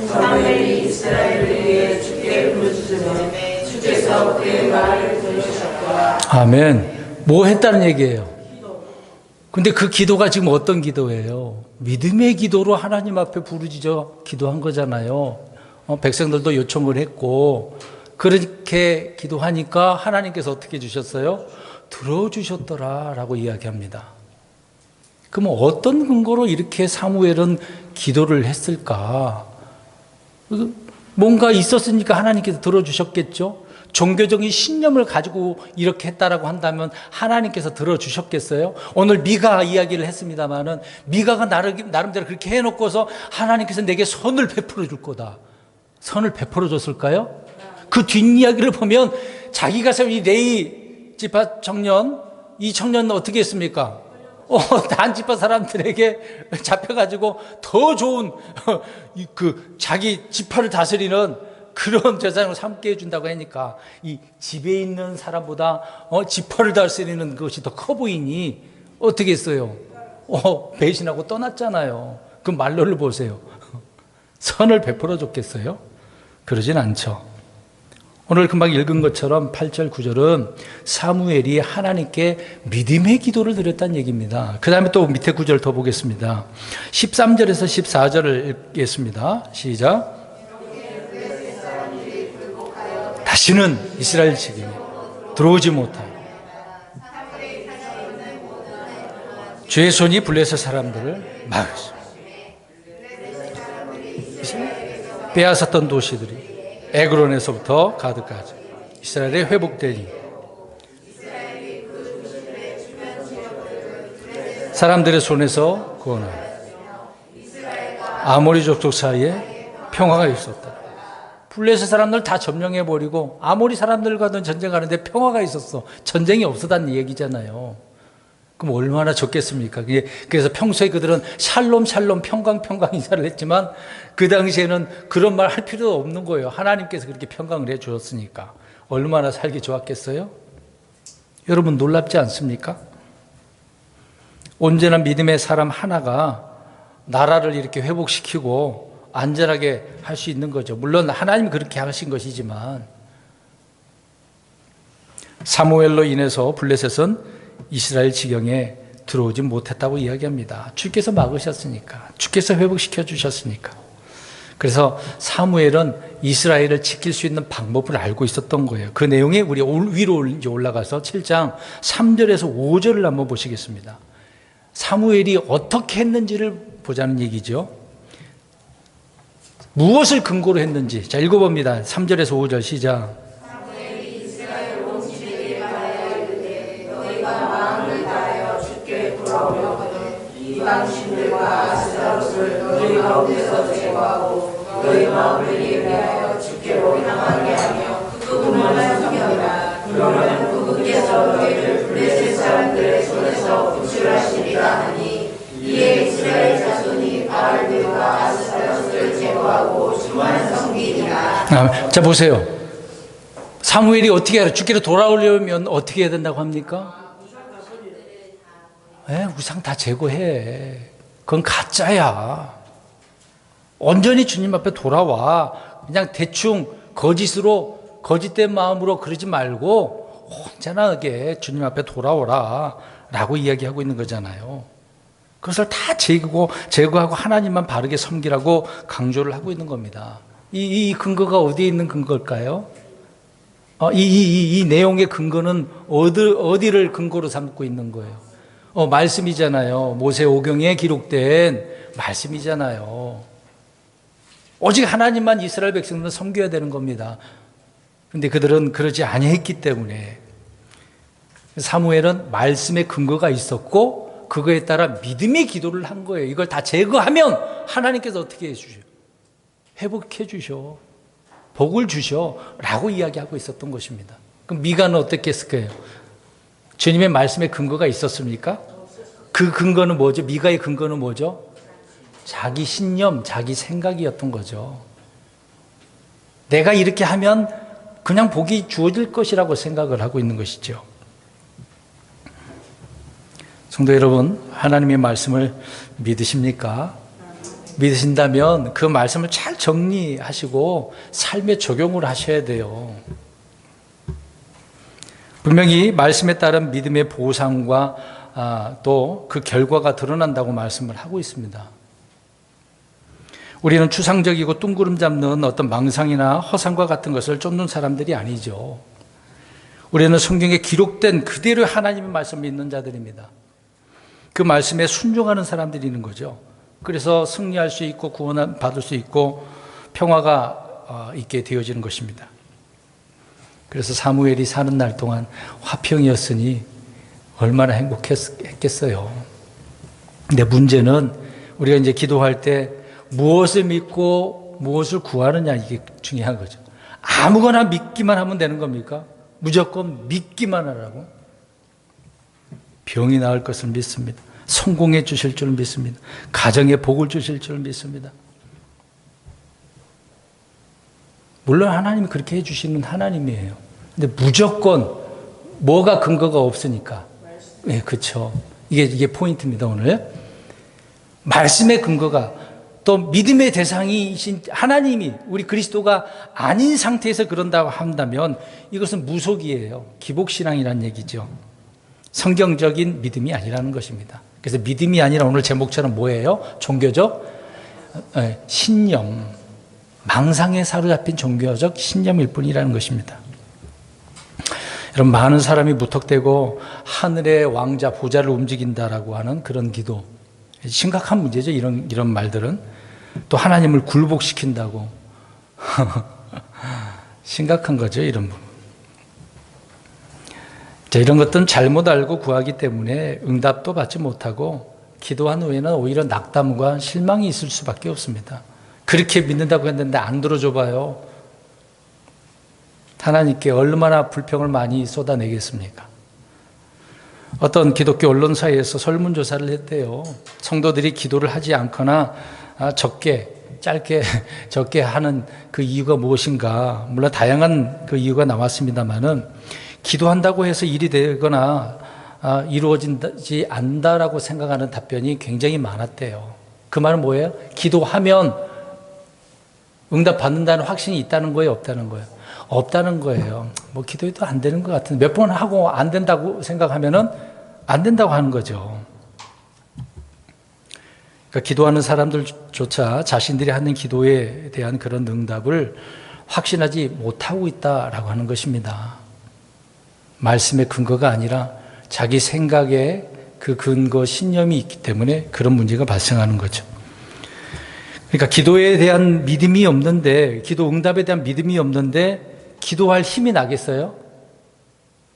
사무엘이 이스라엘을 위해 주께 부르짖으매 주께서 그의 말을 들으셨더라. 아멘. 뭐 했다는 얘기예요? 근데 그 기도가 지금 어떤 기도예요? 믿음의 기도로 하나님 앞에 부르짖어 기도한 거잖아요. 백성들도 요청을 했고 그렇게 기도하니까 하나님께서 어떻게 주셨어요? 들어주셨더라 라고 이야기합니다. 그럼 어떤 근거로 이렇게 사무엘은 기도를 했을까? 뭔가 있었으니까 하나님께서 들어주셨겠죠. 종교적인 신념을 가지고 이렇게 했다라고 한다면 하나님께서 들어주셨겠어요? 오늘 미가 이야기를 했습니다마는 미가가 나름대로 그렇게 해놓고서 하나님께서 내게 선을 베풀어 줄 거다. 선을 베풀어 줬을까요? 그 뒷이야기를 보면 자기가 세운 이 레위 지파 청년, 이 청년은 어떻게 했습니까? 단 지파 사람들에게 잡혀가지고 더 좋은 자기 지파를 다스리는 그런 제사장을 삼게 해준다고 하니까 이 집에 있는 사람보다 지파를 다스리는 것이 더 커 보이니 어떻게 했어요? 배신하고 떠났잖아요. 그 말로를 보세요. 선을 베풀어 줬겠어요? 그러진 않죠. 오늘 금방 읽은 것처럼 8절 9절은 사무엘이 하나님께 믿음의 기도를 드렸다는 얘기입니다. 그 다음에 또 밑에 9절 더 보겠습니다. 13절에서 14절을 읽겠습니다. 시작. 다시는 이스라엘 지경에 들어오지 못하여 주의 손이 블레셋 사람들을 막으시고 빼앗았던 도시들이 에그론에서부터 가드까지 이스라엘에 회복되니 사람들의 손에서 구원하여 아모리 족속 사이에 평화가 있었다. 블레셋 사람들 다 점령해버리고 아모리 사람들과도 전쟁하는데 평화가 있었어. 전쟁이 없었다는 얘기잖아요. 그럼 얼마나 좋겠습니까? 그래서 평소에 그들은 샬롬 평강 인사를 했지만 그 당시에는 그런 말 할 필요도 없는 거예요. 하나님께서 그렇게 평강을 해 주셨으니까. 얼마나 살기 좋았겠어요? 여러분 놀랍지 않습니까? 온전한 믿음의 사람 하나가 나라를 이렇게 회복시키고 안전하게 할 수 있는 거죠. 물론 하나님이 그렇게 하신 것이지만 사무엘로 인해서 블레셋은 이스라엘 지경에 들어오지 못했다고 이야기합니다. 주께서 막으셨으니까, 주께서 회복시켜 주셨으니까. 그래서 사무엘은 이스라엘을 지킬 수 있는 방법을 알고 있었던 거예요. 그 내용에 우리 위로 올라가서 7장 3절에서 5절을 한번 보시겠습니다. 사무엘이 어떻게 했는지를 보자는 얘기죠. 무엇을 근거로 했는지. 자, 읽어봅니다. 3절에서 5절 시작. 이방신들과 아스타롯을 너희 가운데서 제거하고 너희 마음을 예비하여 주께로 향하게 하며 그분을 섬겨라. 그러면 그분께서 너희를 블레셋 사람들의 손에서 구출하시리라 하니 이에 이스라엘 자손이 바알들과 아스타롯을 제거하고 주만 섬기리라. 자 보세요. 사무엘이 어떻게 해야 주께로 돌아오려면 어떻게 해야 된다고 합니까? 우상 다 제거해. 그건 가짜야. 온전히 주님 앞에 돌아와. 그냥 대충 거짓으로, 거짓된 마음으로 그러지 말고 온전하게 주님 앞에 돌아오라 라고 이야기하고 있는 거잖아요. 그것을 다 제거하고 하나님만 바르게 섬기라고 강조를 하고 있는 겁니다. 이 근거가 어디에 있는 근거일까요? 이 내용의 근거는 어디를 근거로 삼고 있는 거예요? 말씀이잖아요. 모세오경에 기록된 말씀이잖아요. 오직 하나님만 이스라엘 백성들은 섬겨야 되는 겁니다. 그런데 그들은 그러지 아니했기 때문에 사무엘은 말씀의 근거가 있었고 그거에 따라 믿음의 기도를 한 거예요. 이걸 다 제거하면 하나님께서 어떻게 해주셔? 회복해 주셔. 복을 주셔. 라고 이야기하고 있었던 것입니다. 그럼 미가는 어떻게 했을까요? 주님의 말씀에 근거가 있었습니까? 그 근거는 뭐죠? 미가의 근거는 뭐죠? 자기 신념, 자기 생각이었던 거죠. 내가 이렇게 하면 그냥 복이 주어질 것이라고 생각을 하고 있는 것이죠. 성도 여러분, 하나님의 말씀을 믿으십니까? 믿으신다면 그 말씀을 잘 정리하시고 삶에 적용을 하셔야 돼요. 분명히 말씀에 따른 믿음의 보상과 또 그 결과가 드러난다고 말씀을 하고 있습니다. 우리는 추상적이고 뚱구름 잡는 어떤 망상이나 허상과 같은 것을 쫓는 사람들이 아니죠. 우리는 성경에 기록된 그대로 하나님의 말씀을 믿는 자들입니다. 그 말씀에 순종하는 사람들이 있는 거죠. 그래서 승리할 수 있고 구원받을 수 있고 평화가 있게 되어지는 것입니다. 그래서 사무엘이 사는 날 동안 화평이었으니 얼마나 행복했겠어요. 근데 문제는 우리가 이제 기도할 때 무엇을 믿고 무엇을 구하느냐, 이게 중요한 거죠. 아무거나 믿기만 하면 되는 겁니까? 무조건 믿기만 하라고? 병이 나을 것을 믿습니다. 성공해 주실 줄 믿습니다. 가정에 복을 주실 줄 믿습니다. 물론 하나님이 그렇게 해주시는 하나님이에요. 근데 무조건 뭐가 근거가 없으니까. 네, 그렇죠. 이게 포인트입니다, 오늘. 말씀의 근거가, 또 믿음의 대상이신 하나님이 우리 그리스도가 아닌 상태에서 그런다고 한다면 이것은 무속이에요. 기복신앙이라는 얘기죠. 성경적인 믿음이 아니라는 것입니다. 그래서 믿음이 아니라 오늘 제목처럼 뭐예요? 종교적 신념, 망상에 사로잡힌 종교적 신념일 뿐이라는 것입니다. 여러분, 많은 사람이 무턱대고 하늘의 왕자 보좌를 움직인다라고 하는 그런 기도, 심각한 문제죠. 이런 말들은. 또 하나님을 굴복시킨다고 심각한 거죠. 이런 부분. 자, 이런 것들은 잘못 알고 구하기 때문에 응답도 받지 못하고 기도한 후에는 오히려 낙담과 실망이 있을 수밖에 없습니다. 그렇게 믿는다고 했는데 안 들어줘 봐요. 하나님께 얼마나 불평을 많이 쏟아내겠습니까? 어떤 기독교 언론사에서 설문조사를 했대요. 성도들이 기도를 하지 않거나 적게 하는 그 이유가 무엇인가. 물론 다양한 그 이유가 나왔습니다만은 기도한다고 해서 일이 되거나 이루어지지 않는다라고 생각하는 답변이 굉장히 많았대요. 그 말은 뭐예요? 기도하면 응답 받는다는 확신이 있다는 거예요? 없다는 거예요? 없다는 거예요. 뭐 기도해도 안 되는 것 같은데 몇 번 하고 안 된다고 생각하면은 안 된다고 하는 거죠. 그러니까 기도하는 사람들조차 자신들이 하는 기도에 대한 그런 응답을 확신하지 못하고 있다라고 하는 것입니다. 말씀의 근거가 아니라 자기 생각에 그 근거 신념이 있기 때문에 그런 문제가 발생하는 거죠. 그러니까 기도에 대한 믿음이 없는데, 기도 응답에 대한 믿음이 없는데 기도할 힘이 나겠어요?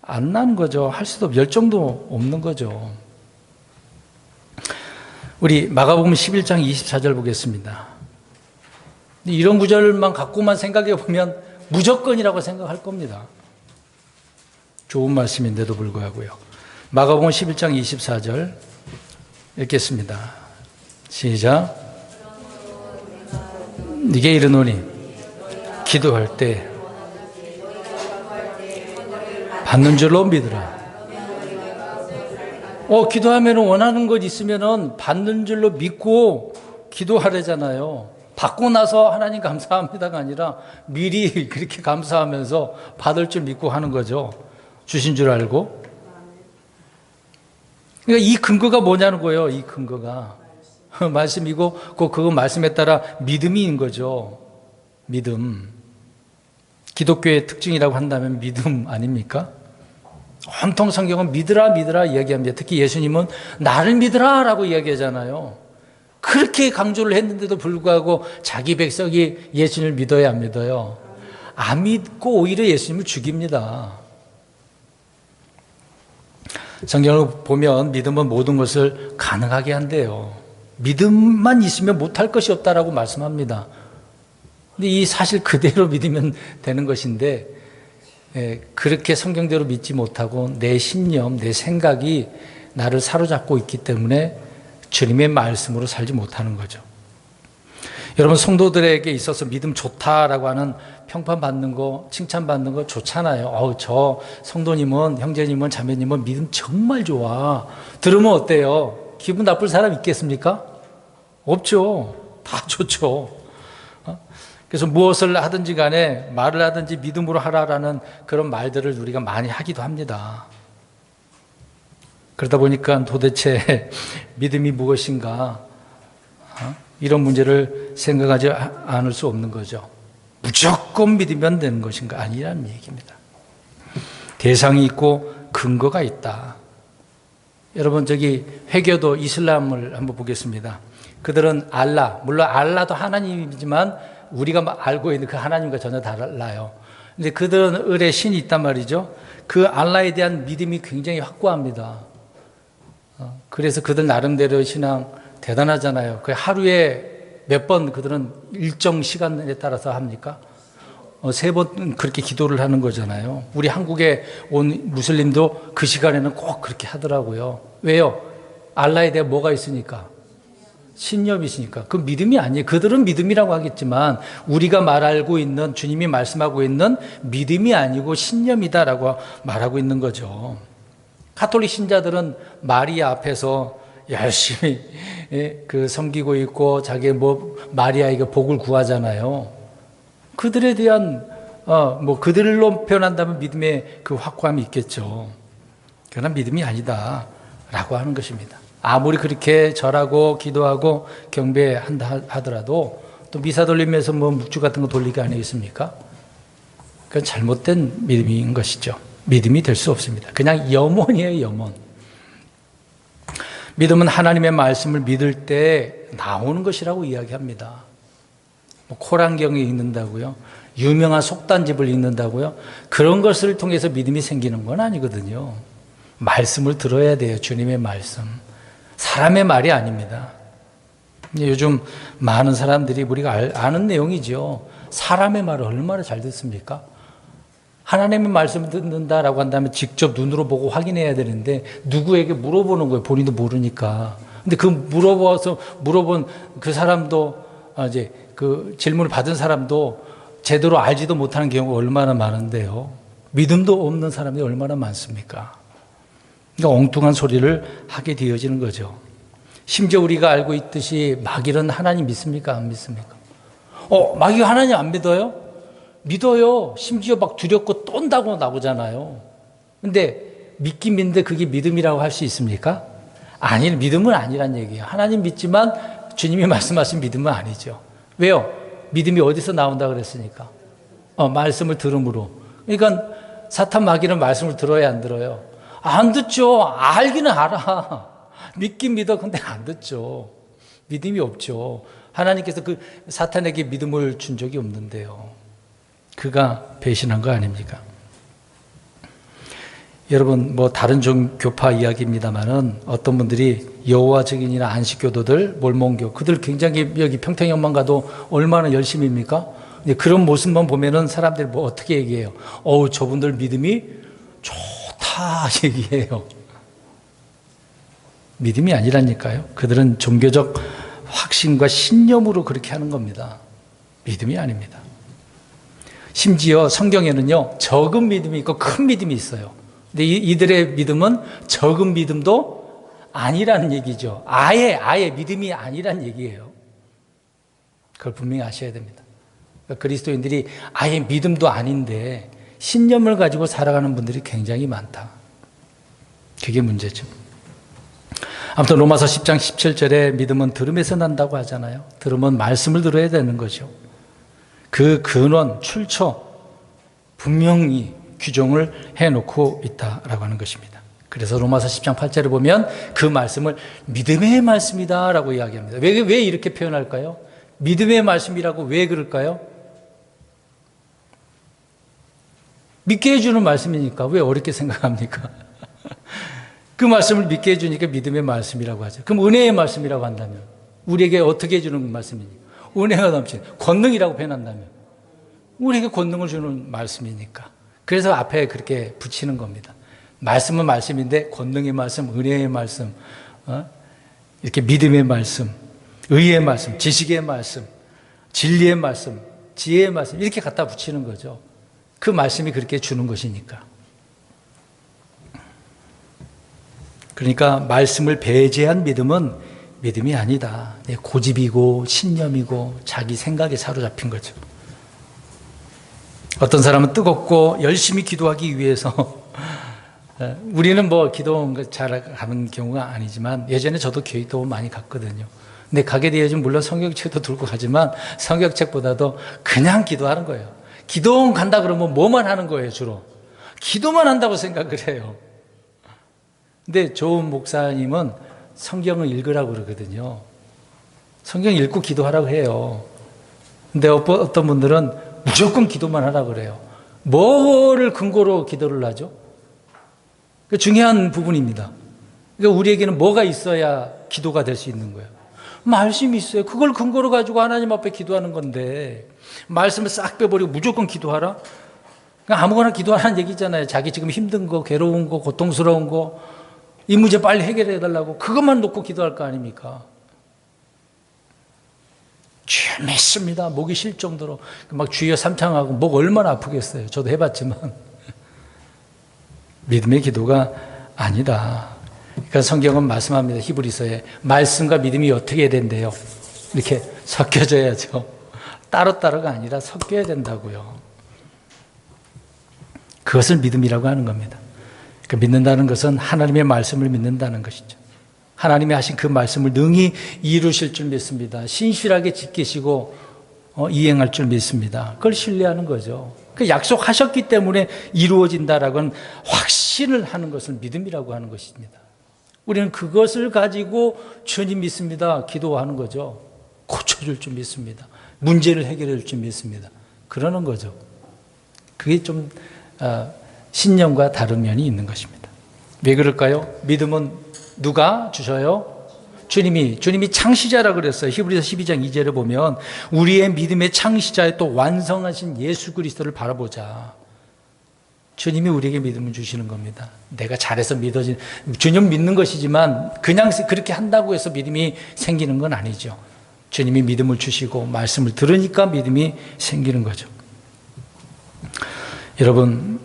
안 나는 거죠. 할 수도 없고 열정도 없는 거죠. 우리 마가복음 11장 24절 보겠습니다. 이런 구절만 갖고만 생각해 보면 무조건이라고 생각할 겁니다. 좋은 말씀인데도 불구하고요. 마가복음 11장 24절 읽겠습니다. 시작. 네게 이르노니 기도할 때 받는 줄로 믿으라. 기도하면 원하는 것 있으면 받는 줄로 믿고 기도하래잖아요. 받고 나서 하나님 감사합니다가 아니라 미리 그렇게 감사하면서 받을 줄 믿고 하는 거죠. 주신 줄 알고. 그러니까 이 근거가 뭐냐는 거예요. 이 근거가 말씀이고 그거 말씀에 따라 믿음인 거죠. 믿음. 기독교의 특징이라고 한다면 믿음 아닙니까? 온통 성경은 믿으라 이야기합니다. 특히 예수님은 나를 믿으라 라고 이야기하잖아요. 그렇게 강조를 했는데도 불구하고 자기 백성이 예수님을 믿어야 안 믿어요? 안 믿고 오히려 예수님을 죽입니다. 성경을 보면 믿음은 모든 것을 가능하게 한대요. 믿음만 있으면 못할 것이 없다라고 말씀합니다. 근데 이 사실 그대로 믿으면 되는 것인데 그렇게 성경대로 믿지 못하고 내 신념, 내 생각이 나를 사로잡고 있기 때문에 주님의 말씀으로 살지 못하는 거죠. 여러분, 성도들에게 있어서 믿음 좋다라고 하는 평판받는 거, 칭찬받는 거 좋잖아요. 저 성도님은, 형제님은, 자매님은 믿음 정말 좋아. 들으면 어때요? 기분 나쁠 사람 있겠습니까? 없죠. 다 좋죠. 그래서 무엇을 하든지 간에 말을 하든지 믿음으로 하라라는 그런 말들을 우리가 많이 하기도 합니다. 그러다 보니까 도대체 믿음이 무엇인가 이런 문제를 생각하지 않을 수 없는 거죠. 무조건 믿으면 되는 것인가? 아니라는 얘기입니다. 대상이 있고 근거가 있다. 여러분, 회교도 이슬람을 한번 보겠습니다. 그들은 알라, 물론 알라도 하나님이지만 우리가 알고 있는 그 하나님과 전혀 달라요. 근데 그들은 을에 신이 있단 말이죠. 그 알라에 대한 믿음이 굉장히 확고합니다. 그래서 그들 나름대로 신앙 대단하잖아요. 그 하루에 몇 번 그들은 일정 시간에 따라서 합니까? 3번 그렇게 기도를 하는 거잖아요. 우리 한국에 온 무슬림도 그 시간에는 꼭 그렇게 하더라고요. 왜요? 알라에 대해 뭐가 있으니까? 신념이 있으니까. 그 믿음이 아니에요. 그들은 믿음이라고 하겠지만 우리가 알고 있는, 주님이 말씀하고 있는 믿음이 아니고 신념이다라고 말하고 있는 거죠. 가톨릭 신자들은 마리아 앞에서 열심히 그 섬기고 있고 자기 마리아에게 복을 구하잖아요. 그들에 대한 그들로 표현한다면 믿음의 그 확고함이 있겠죠. 그러나 믿음이 아니다라고 하는 것입니다. 아무리 그렇게 절하고 기도하고 경배한다 하더라도 또 미사 돌리면서 묵주 같은 거 돌리기 아니겠습니까? 그건 잘못된 믿음인 것이죠. 믿음이 될 수 없습니다. 그냥 염원이에요, 염원. 믿음은 하나님의 말씀을 믿을 때 나오는 것이라고 이야기합니다. 코란경을 읽는다고요? 유명한 속단집을 읽는다고요? 그런 것을 통해서 믿음이 생기는 건 아니거든요. 말씀을 들어야 돼요. 주님의 말씀. 사람의 말이 아닙니다. 요즘 많은 사람들이 우리가 아는 내용이죠. 사람의 말을 얼마나 잘 듣습니까? 하나님의 말씀을 듣는다라고 한다면 직접 눈으로 보고 확인해야 되는데 누구에게 물어보는 거예요. 본인도 모르니까. 근데 그 물어본 그 사람도 이제 그 질문을 받은 사람도 제대로 알지도 못하는 경우가 얼마나 많은데요. 믿음도 없는 사람이 얼마나 많습니까? 그러니까 엉뚱한 소리를 하게 되어지는 거죠. 심지어 우리가 알고 있듯이 마귀는 하나님 믿습니까? 안 믿습니까? 마귀가 하나님 안 믿어요? 믿어요. 심지어 막 두렵고 떤다고 나오잖아요. 근데 믿긴 믿는데 그게 믿음이라고 할 수 있습니까? 아니, 믿음은 아니란 얘기예요. 하나님 믿지만 주님이 말씀하신 믿음은 아니죠. 왜요? 믿음이 어디서 나온다 그랬으니까? 말씀을 들음으로. 그러니까 사탄 마귀는 말씀을 들어야 안 들어요? 안 듣죠. 알기는 알아. 믿긴 믿어. 근데 안 듣죠. 믿음이 없죠. 하나님께서 그 사탄에게 믿음을 준 적이 없는데요. 그가 배신한 거 아닙니까? 여러분, 다른 교파 이야기입니다만은 어떤 분들이 여호와 증인이나 안식교도들, 몰몬교, 그들 굉장히 여기 평택역만 가도 얼마나 열심입니까? 그런 모습만 보면은 사람들이 어떻게 얘기해요? 저분들 믿음이 좋다 얘기해요. 믿음이 아니라니까요. 그들은 종교적 확신과 신념으로 그렇게 하는 겁니다. 믿음이 아닙니다. 심지어 성경에는요, 적은 믿음이 있고 큰 믿음이 있어요. 근데 이들의 믿음은 적은 믿음도 아니라는 얘기죠. 아예 믿음이 아니란 얘기예요. 그걸 분명히 아셔야 됩니다. 그러니까 그리스도인들이 아예 믿음도 아닌데 신념을 가지고 살아가는 분들이 굉장히 많다. 그게 문제죠. 아무튼 로마서 10장 17절에 믿음은 들음에서 난다고 하잖아요. 들음은 말씀을 들어야 되는 거죠. 그 근원, 출처 분명히 규정을 해놓고 있다라고 하는 것입니다. 그래서 로마서 10장 8절에 보면 그 말씀을 믿음의 말씀이다라고 이야기합니다. 왜 이렇게 표현할까요? 믿음의 말씀이라고 왜 그럴까요? 믿게 해주는 말씀이니까 왜 어렵게 생각합니까? 그 말씀을 믿게 해주니까 믿음의 말씀이라고 하죠. 그럼 은혜의 말씀이라고 한다면 우리에게 어떻게 해주는 말씀이니까? 은혜가 넘치는 권능이라고 표현한다면 우리에게 권능을 주는 말씀이니까. 그래서 앞에 그렇게 붙이는 겁니다. 말씀은 말씀인데 권능의 말씀, 은혜의 말씀, 이렇게 믿음의 말씀, 의의 말씀, 지식의 말씀, 진리의 말씀, 지혜의 말씀 이렇게 갖다 붙이는 거죠. 그 말씀이 그렇게 주는 것이니까. 그러니까 말씀을 배제한 믿음은 믿음이 아니다. 내 고집이고 신념이고 자기 생각에 사로잡힌 거죠. 어떤 사람은 뜨겁고 열심히 기도하기 위해서 우리는 기도 잘하는 경우가 아니지만 예전에 저도 기도 많이 갔거든요. 근데 가게 되어지면 물론 성경책도 들고 가지만 성경책보다도 그냥 기도하는 거예요. 기도원 간다 그러면 뭐만 하는 거예요, 주로? 기도만 한다고 생각을 해요. 근데 좋은 목사님은 성경을 읽으라고 그러거든요. 성경 읽고 기도하라고 해요. 근데 어떤 분들은 무조건 기도만 하라 그래요. 뭐를 근거로 기도를 하죠? 그 중요한 부분입니다. 그러니까 우리에게는 뭐가 있어야 기도가 될 수 있는 거예요? 말씀이 있어요. 그걸 근거로 가지고 하나님 앞에 기도하는 건데 말씀을 싹 빼버리고 무조건 기도하라? 그냥 아무거나 기도하라는 얘기잖아요. 자기 지금 힘든 거, 괴로운 거, 고통스러운 거, 이 문제 빨리 해결해 달라고 그것만 놓고 기도할 거 아닙니까? 주여 믿습니다. 목이 쉴 정도로 막 주여 삼창하고 목 얼마나 아프겠어요. 저도 해봤지만 믿음의 기도가 아니다. 그러니까 성경은 말씀합니다. 히브리서에 말씀과 믿음이 어떻게 된대요? 이렇게 섞여져야죠. 따로따로가 아니라 섞여야 된다고요. 그것을 믿음이라고 하는 겁니다. 그러니까 믿는다는 것은 하나님의 말씀을 믿는다는 것이죠. 하나님이 하신 그 말씀을 능히 이루실 줄 믿습니다. 신실하게 지키시고 이행할 줄 믿습니다. 그걸 신뢰하는 거죠. 그 약속하셨기 때문에 이루어진다라고는 확신을 하는 것을 믿음이라고 하는 것입니다. 우리는 그것을 가지고 주님 믿습니다. 기도하는 거죠. 고쳐줄 줄 믿습니다. 문제를 해결해 줄 줄 믿습니다. 그러는 거죠. 그게 좀 신념과 다른 면이 있는 것입니다. 왜 그럴까요? 믿음은 누가 주셔요? 주님이 창시자라 그랬어요. 히브리서 12장 2절에 보면 우리의 믿음의 창시자에 또 완성하신 예수 그리스도를 바라보자. 주님이 우리에게 믿음을 주시는 겁니다. 내가 잘해서 믿어진, 주님 믿는 것이지만 그냥 그렇게 한다고 해서 믿음이 생기는 건 아니죠. 주님이 믿음을 주시고 말씀을 들으니까 믿음이 생기는 거죠. 여러분,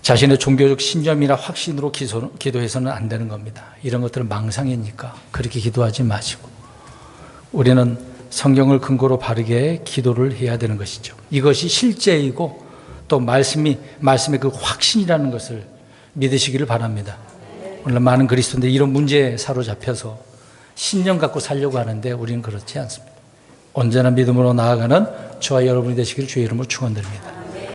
자신의 종교적 신념이나 확신으로 기도해서는 안 되는 겁니다. 이런 것들은 망상이니까 그렇게 기도하지 마시고 우리는 성경을 근거로 바르게 기도를 해야 되는 것이죠. 이것이 실제이고 또 말씀의 그 확신이라는 것을 믿으시기를 바랍니다. 오늘 많은 그리스도인들이 이런 문제에 사로잡혀서 신념 갖고 살려고 하는데 우리는 그렇지 않습니다. 언제나 믿음으로 나아가는 저와 여러분이 되시기를 주의 이름으로 축원드립니다.